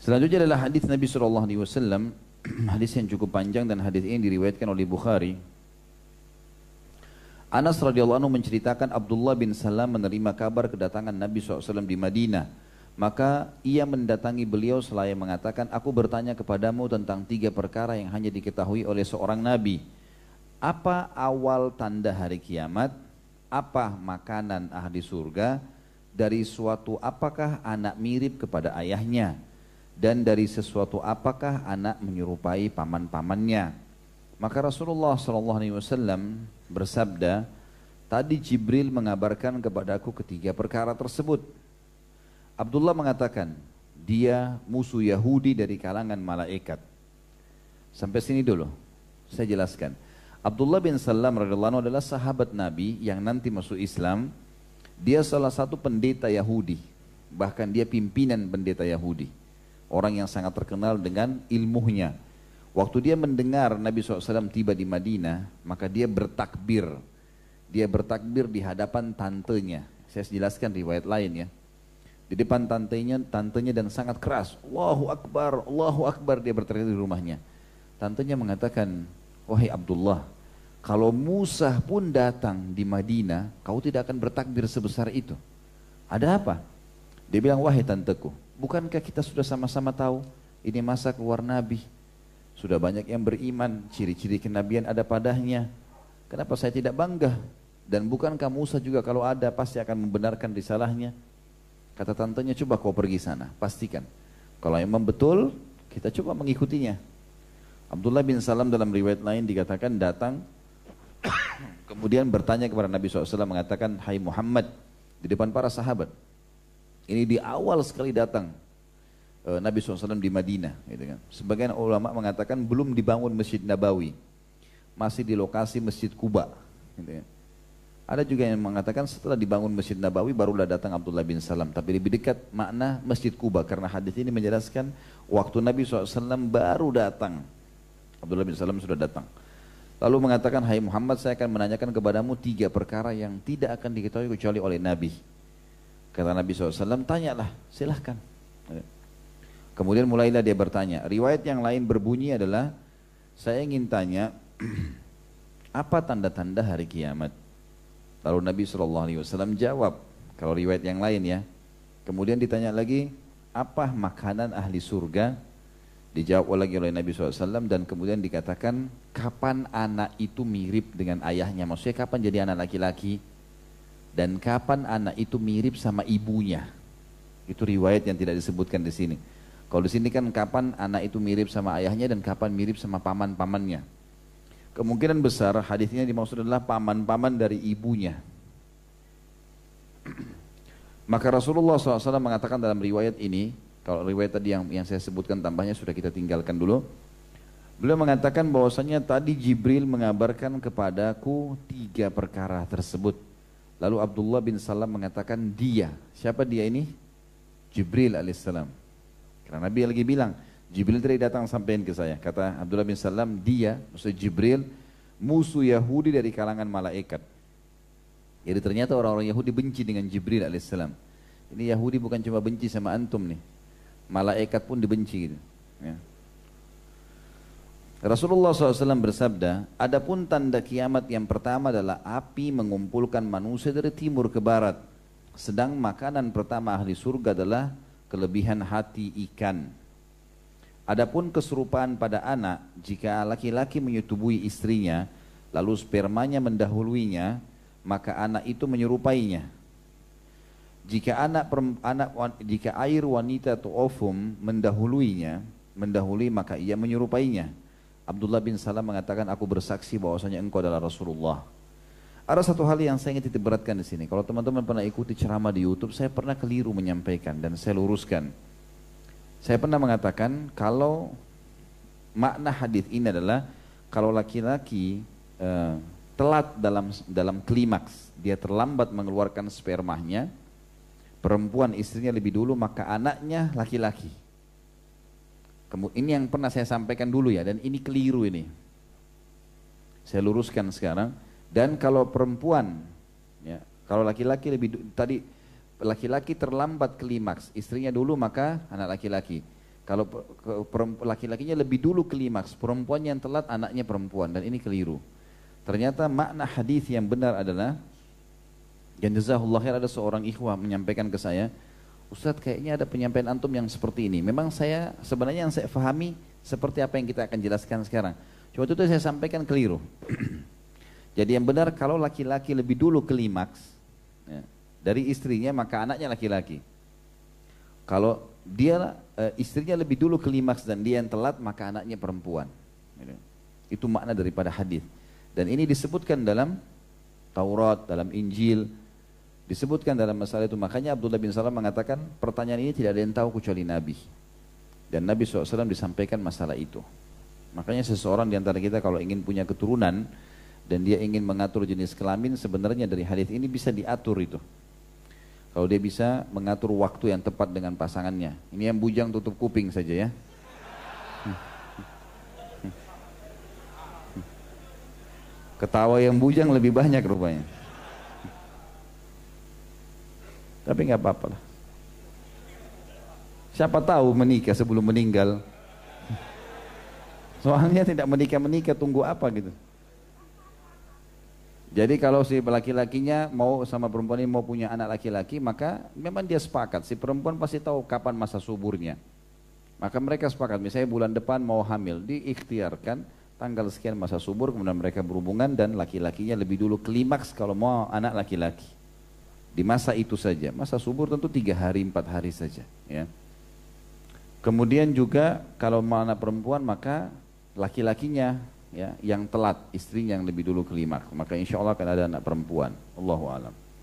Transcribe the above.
Selanjutnya adalah hadis Nabi SAW, hadis yang cukup panjang dan hadis ini diriwayatkan oleh Bukhari. Anas radhiyallahu anhu menceritakan Abdullah bin Salam menerima kabar kedatangan Nabi SAW di Madinah. Maka ia mendatangi beliau selaya mengatakan, aku bertanya kepadamu tentang 3 perkara yang hanya diketahui oleh seorang Nabi. Apa awal tanda hari kiamat? Apa makanan ahli surga? Dari suatu apakah anak mirip kepada ayahnya? Dan dari sesuatu apakah anak menyerupai paman-pamannya? Maka Rasulullah SAW bersabda, tadi Jibril mengabarkan kepadaku ketiga perkara tersebut. Abdullah mengatakan, dia musuh Yahudi dari kalangan malaikat. Sampai sini dulu, saya jelaskan. Abdullah bin Salam radhiyallahu anhu adalah sahabat Nabi yang nanti masuk Islam. Dia salah satu pendeta Yahudi, bahkan dia pimpinan pendeta Yahudi. Orang yang sangat terkenal dengan ilmunya. Waktu dia mendengar Nabi SAW tiba di Madinah, maka dia bertakbir. Dia bertakbir di hadapan tantenya. Saya jelaskan riwayat lain ya. Di depan tantenya dan sangat keras. Allahu Akbar, dia berteriak di rumahnya. Tantenya mengatakan, wahai Abdullah, kalau Musa pun datang di Madinah, kau tidak akan bertakbir sebesar itu. Ada apa? Dia bilang, wahai tanteku, bukankah kita sudah sama-sama tahu ini masa keluar Nabi? Sudah banyak yang beriman, ciri-ciri kenabian ada padanya. Kenapa saya tidak bangga? Dan bukankah Musa juga kalau ada pasti akan membenarkan risalahnya? Kata tantenya, coba kau pergi sana, pastikan. Kalau memang betul, kita coba mengikutinya. Abdullah bin Salam dalam riwayat lain dikatakan datang, kemudian bertanya kepada Nabi SAW mengatakan, hai Muhammad, di depan para sahabat. Ini di awal sekali datang Nabi SAW di Madinah. Gitu kan. Sebagian ulama mengatakan belum dibangun Masjid Nabawi, masih di lokasi Masjid Kuba. Gitu kan. Ada juga yang mengatakan setelah dibangun Masjid Nabawi barulah datang Abdullah bin Salam. Tapi lebih dekat makna Masjid Kuba karena hadis ini menjelaskan waktu Nabi SAW baru datang. Abdullah bin Salam sudah datang. Lalu mengatakan, hai Muhammad, saya akan menanyakan kepadamu 3 perkara yang tidak akan diketahui kecuali oleh Nabi. Kata Nabi SAW, tanyalah, silahkan. Kemudian mulailah dia bertanya. Riwayat yang lain berbunyi adalah, saya ingin tanya, apa tanda-tanda hari kiamat? Lalu Nabi SAW jawab, kalau riwayat yang lain ya. Kemudian ditanya lagi, apa makanan ahli surga? Dijawab lagi oleh Nabi SAW dan kemudian dikatakan, kapan anak itu mirip dengan ayahnya? Maksudnya kapan jadi anak laki-laki? Dan kapan anak itu mirip sama ibunya? Itu riwayat yang tidak disebutkan di sini. Kalau di sini kan kapan anak itu mirip sama ayahnya dan kapan mirip sama paman-pamannya. Kemungkinan besar hadisnya dimaksud adalah paman-paman dari ibunya. Maka Rasulullah SAW mengatakan dalam riwayat ini, kalau riwayat tadi yang saya sebutkan tambahnya sudah kita tinggalkan dulu. Beliau mengatakan bahwasanya tadi Jibril mengabarkan kepadaku 3 perkara tersebut. Lalu Abdullah bin Salam mengatakan dia. Siapa dia ini? Jibril alaihissalam. Karena Nabi lagi bilang, Jibril tadi datang sampaikan ke saya. Kata Abdullah bin Salam, dia, maksudnya Jibril, musuh Yahudi dari kalangan malaikat. Jadi ternyata orang-orang Yahudi benci dengan Jibril alaihissalam. Ini Yahudi bukan cuma benci sama antum nih. Malaikat pun dibenci gitu. Ya. Rasulullah SAW bersabda, adapun tanda kiamat yang pertama adalah api mengumpulkan manusia dari timur ke barat. Sedang makanan pertama ahli surga adalah kelebihan hati ikan. Adapun keserupaan pada anak, jika laki-laki menyetubui istrinya, lalu spermanya mendahuluinya, maka anak itu menyerupainya. Jika jika air wanita atau ovum mendahului maka ia menyerupainya. Abdullah bin Salam mengatakan, aku bersaksi bahwasanya engkau adalah Rasulullah. Ada satu hal yang saya ingin titik beratkan di sini. Kalau teman-teman pernah ikuti ceramah di YouTube, saya pernah keliru menyampaikan dan saya luruskan. Saya pernah mengatakan kalau makna hadis ini adalah kalau laki-laki telat dalam klimaks, dia terlambat mengeluarkan spermanya, perempuan istrinya lebih dulu, maka anaknya laki-laki. Ini yang pernah saya sampaikan dulu ya, dan ini keliru ini. Saya luruskan sekarang. Dan kalau perempuan, ya, kalau laki-laki tadi laki-laki terlambat klimaks, istrinya dulu maka anak laki-laki. Kalau laki-lakinya lebih dulu klimaks, perempuan yang telat anaknya perempuan, dan ini keliru. Ternyata makna hadis yang benar adalah, yang jazakallahu khair, ada seorang ikhwah menyampaikan ke saya, Ustadz kayaknya ada penyampaian antum yang seperti ini. Memang saya sebenarnya yang saya fahami seperti apa yang kita akan jelaskan sekarang. Cuma itu saya sampaikan keliru. Jadi yang benar kalau laki-laki lebih dulu klimaks ya, dari istrinya maka anaknya laki-laki. Kalau dia istrinya lebih dulu klimaks dan dia yang telat maka anaknya perempuan. Itu makna daripada hadis. Dan ini disebutkan dalam Taurat, dalam Injil, disebutkan dalam masalah itu. Makanya Abdullah bin Salam mengatakan pertanyaan ini tidak ada yang tahu kecuali Nabi. Dan Nabi SAW disampaikan masalah itu. Makanya seseorang di antara kita kalau ingin punya keturunan dan dia ingin mengatur jenis kelamin, sebenarnya dari hadis ini bisa diatur itu. Kalau dia bisa mengatur waktu yang tepat dengan pasangannya. Ini yang bujang tutup kuping saja ya. Ketawa yang bujang lebih banyak rupanya. Tapi nggak apa-apa lah. Siapa tahu menikah sebelum meninggal. Soalnya tidak menikah tunggu apa gitu. Jadi kalau si laki-lakinya mau sama perempuan ini mau punya anak laki-laki, maka memang dia sepakat. Si perempuan pasti tahu kapan masa suburnya. Maka mereka sepakat, misalnya bulan depan mau hamil, diikhtiarkan tanggal sekian masa subur, kemudian mereka berhubungan dan laki-lakinya lebih dulu klimaks kalau mau anak laki-laki. Di masa itu saja, masa subur tentu 3 hari 4 hari saja. Ya. Kemudian juga kalau mau anak perempuan maka laki-lakinya ya yang telat, istrinya yang lebih dulu klimaks, maka insya Allah akan ada anak perempuan. Allahu a'lam.